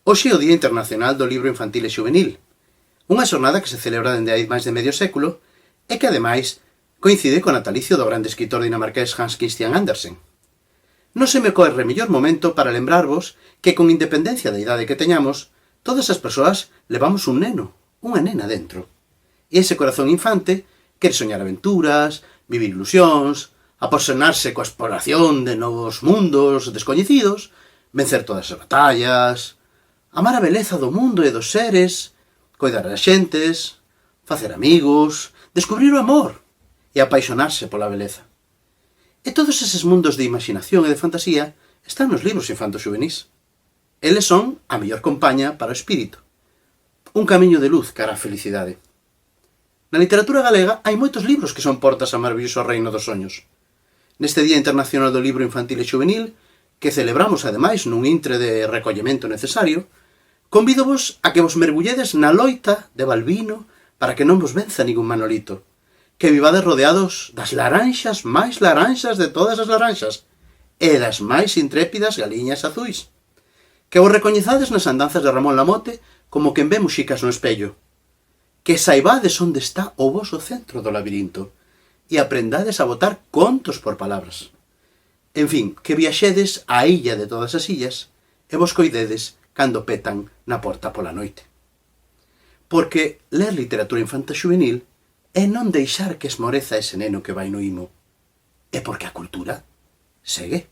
Hoxe é o Día Internacional do Libro Infantil e Xuvenil, unha xornada que se celebra dende hai máis de medio século e que, ademais, coincide co natalicio do grande escritor dinamarqués Hans Christian Andersen. Non se me corre mellor momento para lembrarvos que, con independencia da idade que teñamos, todas as persoas levamos un neno, unha nena dentro. E ese corazón infante quere soñar aventuras, vivir ilusións, apasionarse coa exploración de novos mundos descoñecidos, vencer todas as batallas, amar a beleza do mundo e dos seres, coidar das xentes, facer amigos, descubrir o amor e apaixonarse pola beleza. E todos eses mundos de imaginación e de fantasía están nos libros infantos xuvenís. Eles son a mellor compaña para o espírito, un camiño de luz cara á felicidade. Na literatura galega hai moitos libros que son portas ao maravilloso reino dos soños. Neste Día Internacional do Libro Infantil e Xuvenil, que celebramos ademais nun intre de recollemento necesario, convídovos a que vos mergulledes na loita de Balbino para que non vos venza ningún Manolito, que vivades rodeados das laranxas máis laranxas de todas as laranxas e das máis intrépidas galiñas azuis, que vos recoñezades nas andanzas de Ramón Lamote como quen ve muxicas no espello, que saibades onde está o voso centro do labirinto e aprendades a botar contos por palabras. En fin, que viaxedes á illa de todas as illas e vos coidedes cando petan na porta pola noite. Porque ler literatura infanta xuvenil é non deixar que esmoreza ese neno que vai no imo. É porque a cultura segue.